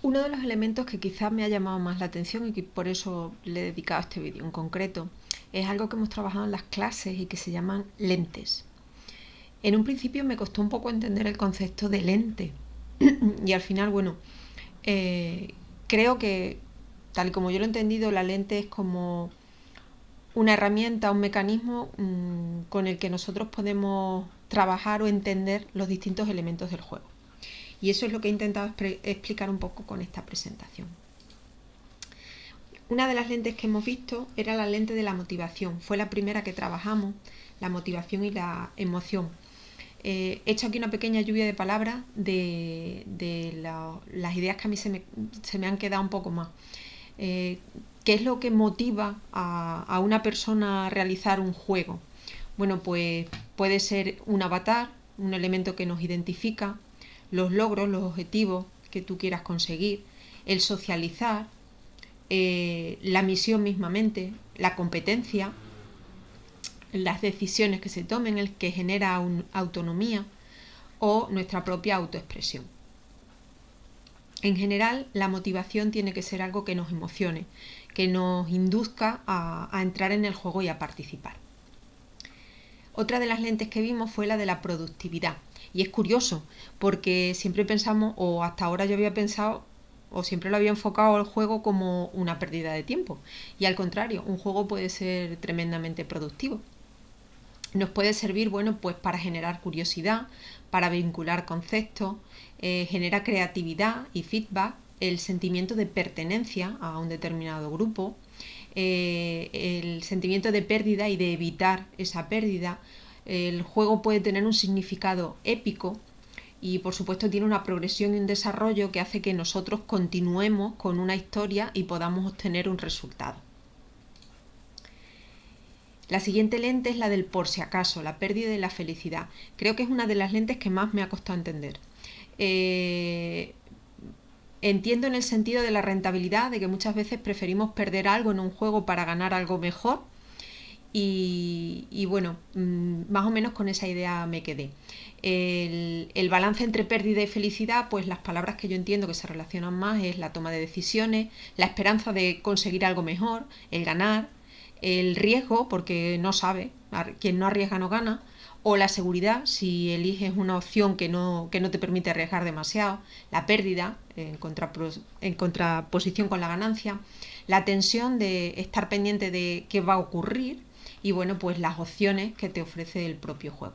Uno de los elementos que quizás me ha llamado más la atención y que por eso le he dedicado este vídeo en concreto es algo que hemos trabajado en las clases y que se llaman lentes. En un principio me costó un poco entender el concepto de lente y al final, bueno, creo que tal y como yo lo he entendido, la lente es como una herramienta, un mecanismo con el que nosotros podemos trabajar o entender los distintos elementos del juego. Y eso es lo que he intentado explicar un poco con esta presentación. Una de las lentes que hemos visto era la lente de la motivación. Fue la primera que trabajamos, la motivación y la emoción. He hecho aquí una pequeña lluvia de palabras de las ideas que a mí se me han quedado un poco más. ¿Qué es lo que motiva a una persona a realizar un juego? Bueno, pues puede ser un avatar, un elemento que nos identifica, los logros, los objetivos que tú quieras conseguir, el socializar, la misión mismamente, la competencia, las decisiones que se tomen, el que genera autonomía o nuestra propia autoexpresión. En general, la motivación tiene que ser algo que nos emocione, que nos induzca a entrar en el juego y a participar. Otra de las lentes que vimos fue la de la productividad. Y es curioso, porque siempre pensamos, o hasta ahora yo había pensado, o siempre lo había enfocado al juego como una pérdida de tiempo. Y al contrario, un juego puede ser tremendamente productivo. Nos puede servir, bueno, pues para generar curiosidad, para vincular conceptos, genera creatividad y feedback, el sentimiento de pertenencia a un determinado grupo, el sentimiento de pérdida y de evitar esa pérdida. El juego puede tener un significado épico y por supuesto tiene una progresión y un desarrollo que hace que nosotros continuemos con una historia y podamos obtener un resultado. La siguiente lente es la del por si acaso, la pérdida de la felicidad. Creo que es una de las lentes que más me ha costado entender. Entiendo en el sentido de la rentabilidad, de que muchas veces preferimos perder algo en un juego para ganar algo mejor. Y bueno, más o menos con esa idea me quedé. El balance entre pérdida y felicidad, pues las palabras que yo entiendo que se relacionan más es la toma de decisiones, la esperanza de conseguir algo mejor, el ganar, el riesgo, porque no sabe, quien no arriesga no gana, o la seguridad, si eliges una opción que no te permite arriesgar demasiado, la pérdida, en contraposición con la ganancia, la tensión de estar pendiente de qué va a ocurrir y bueno, pues las opciones que te ofrece el propio juego.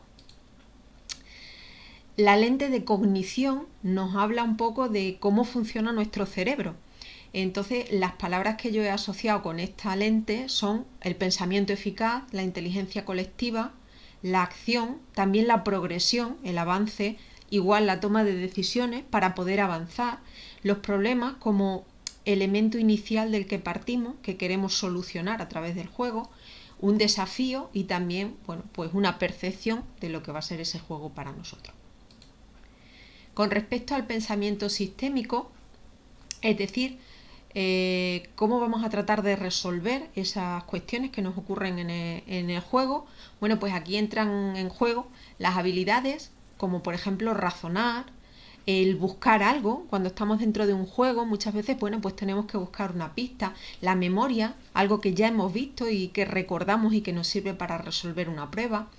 La lente de cognición nos habla un poco de cómo funciona nuestro cerebro. Entonces, las palabras que yo he asociado con esta lente son el pensamiento eficaz, la inteligencia colectiva, la acción, también la progresión, el avance, igual la toma de decisiones para poder avanzar, los problemas como elemento inicial del que partimos, que queremos solucionar a través del juego, un desafío y también, bueno, pues una percepción de lo que va a ser ese juego para nosotros. Con respecto al pensamiento sistémico, es decir, cómo vamos a tratar de resolver esas cuestiones que nos ocurren en el juego. Bueno, pues aquí entran en juego las habilidades, como por ejemplo razonar, el buscar algo. Cuando estamos dentro de un juego, muchas veces, bueno, pues tenemos que buscar una pista, la memoria, algo que ya hemos visto y que recordamos y que nos sirve para resolver una prueba,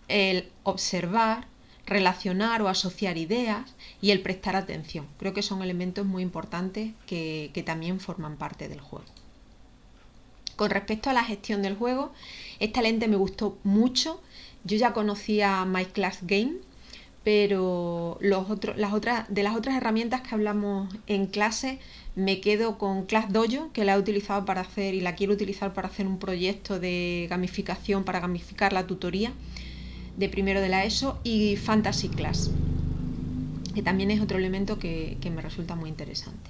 el observar, relacionar o asociar ideas y el prestar atención. Creo que son elementos muy importantes que también forman parte del juego. Con respecto a la gestión del juego, esta lente me gustó mucho. Yo ya conocía My Class Game, pero de las otras herramientas que hablamos en clase me quedo con Class Dojo, que la he utilizado para hacer y la quiero utilizar para hacer un proyecto de gamificación, para gamificar la tutoría de primero de la ESO, y Fantasy Class, que también es otro elemento que me resulta muy interesante.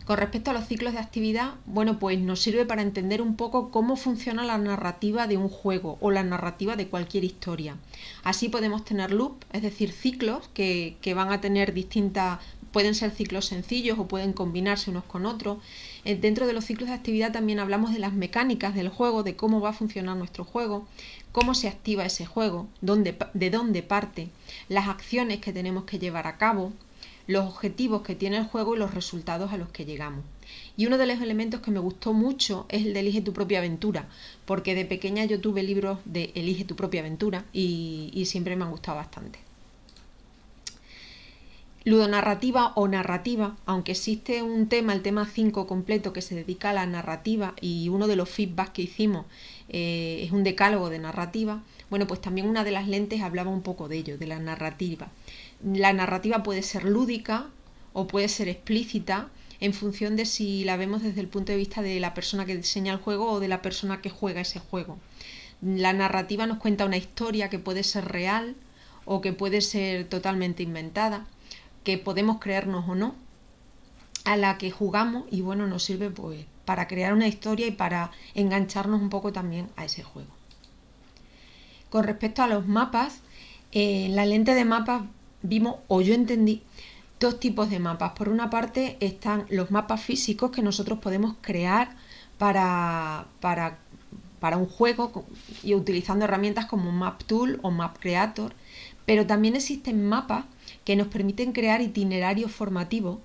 Con respecto a los ciclos de actividad, bueno, pues nos sirve para entender un poco cómo funciona la narrativa de un juego o la narrativa de cualquier historia. Así podemos tener loop, es decir, ciclos que van a tener pueden ser ciclos sencillos o pueden combinarse unos con otros. Dentro de los ciclos de actividad también hablamos de las mecánicas del juego, de cómo va a funcionar nuestro juego, cómo se activa ese juego, de dónde parte, las acciones que tenemos que llevar a cabo, los objetivos que tiene el juego y los resultados a los que llegamos. Y uno de los elementos que me gustó mucho es el de Elige tu propia aventura, porque de pequeña yo tuve libros de Elige tu propia aventura y siempre me han gustado bastante. Ludonarrativa o narrativa, aunque existe un tema, el tema 5 completo, que se dedica a la narrativa, y uno de los feedbacks que hicimos es un decálogo de narrativa. Bueno, pues también una de las lentes hablaba un poco de ello, de la narrativa. La narrativa puede ser lúdica o puede ser explícita en función de si la vemos desde el punto de vista de la persona que diseña el juego o de la persona que juega ese juego. La narrativa nos cuenta una historia que puede ser real o que puede ser totalmente inventada, que podemos creernos o no, a la que jugamos, y bueno, nos sirve pues para crear una historia y para engancharnos un poco también a ese juego. Con respecto a los mapas, en la lente de mapas vimos, o yo entendí, dos tipos de mapas. Por una parte están los mapas físicos que nosotros podemos crear para un juego y utilizando herramientas como Map Tool o Map Creator, pero también existen mapas que nos permiten crear itinerarios formativos,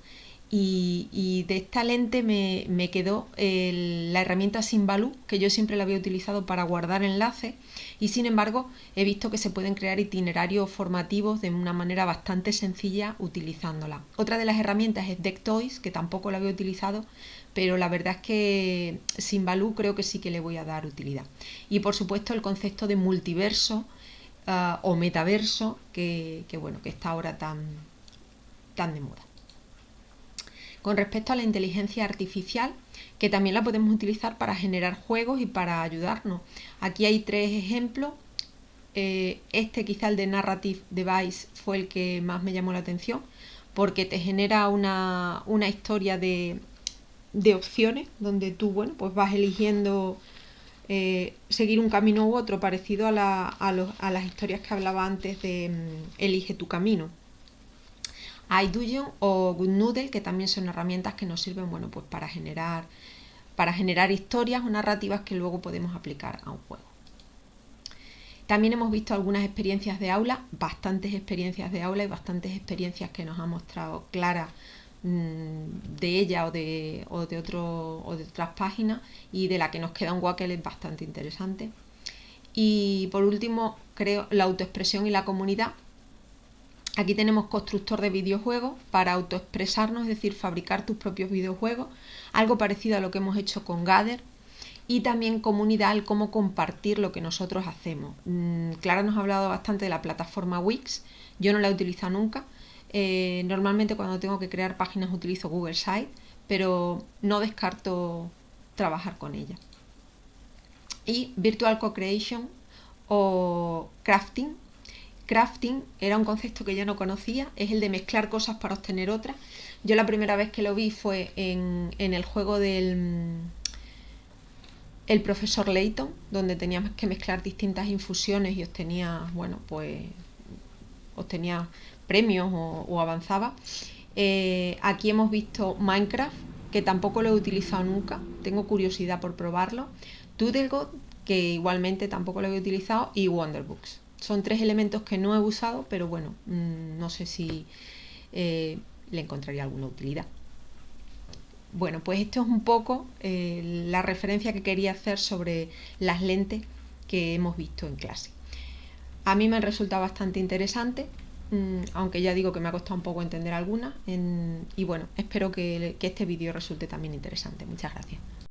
y de esta lente me quedó la herramienta Symbaloo, que yo siempre la había utilizado para guardar enlaces, y sin embargo he visto que se pueden crear itinerarios formativos de una manera bastante sencilla utilizándola. Otra de las herramientas es DeckToys, que tampoco la había utilizado, pero la verdad es que Symbaloo creo que sí que le voy a dar utilidad. Y por supuesto el concepto de multiverso o metaverso que está ahora tan de moda. Con respecto a la inteligencia artificial, que también la podemos utilizar para generar juegos y para ayudarnos. Aquí hay 3 ejemplos. Quizá el de Narrative Device fue el que más me llamó la atención, porque te genera una historia de opciones donde tú pues vas eligiendo seguir un camino u otro, parecido a las historias que hablaba antes de Elige tu camino. iDougeon o GoodNoodle, que también son herramientas que nos sirven pues para generar historias o narrativas que luego podemos aplicar a un juego. También hemos visto algunas experiencias de aula, bastantes experiencias de aula y bastantes experiencias que nos ha mostrado Clara de ella o de otras páginas, y de la que nos queda un Wakelet bastante interesante. Y por último, creo la autoexpresión y la comunidad. Aquí tenemos constructor de videojuegos para autoexpresarnos, es decir, fabricar tus propios videojuegos, algo parecido a lo que hemos hecho con Gather, y también comunidad, el cómo compartir lo que nosotros hacemos. Clara nos ha hablado bastante de la plataforma Wix, yo no la he utilizado nunca. Normalmente cuando tengo que crear páginas utilizo Google Sites, pero no descarto trabajar con ella. Y Virtual Co-Creation o Crafting. Crafting era un concepto que yo no conocía, es el de mezclar cosas para obtener otras. Yo la primera vez que lo vi fue en el juego del el profesor Layton, donde teníamos que mezclar distintas infusiones y obtenía premios o avanzaba. Aquí hemos visto Minecraft, que tampoco lo he utilizado nunca, tengo curiosidad por probarlo. Doodlegod, que igualmente tampoco lo he utilizado, y Wonderbooks. Son 3 elementos que no he usado, pero bueno, no sé si le encontraría alguna utilidad. Bueno, pues esto es un poco la referencia que quería hacer sobre las lentes que hemos visto en clase. A mí me han resultado bastante interesantes, aunque ya digo que me ha costado un poco entender algunas, y bueno, espero que este vídeo resulte también interesante. Muchas gracias.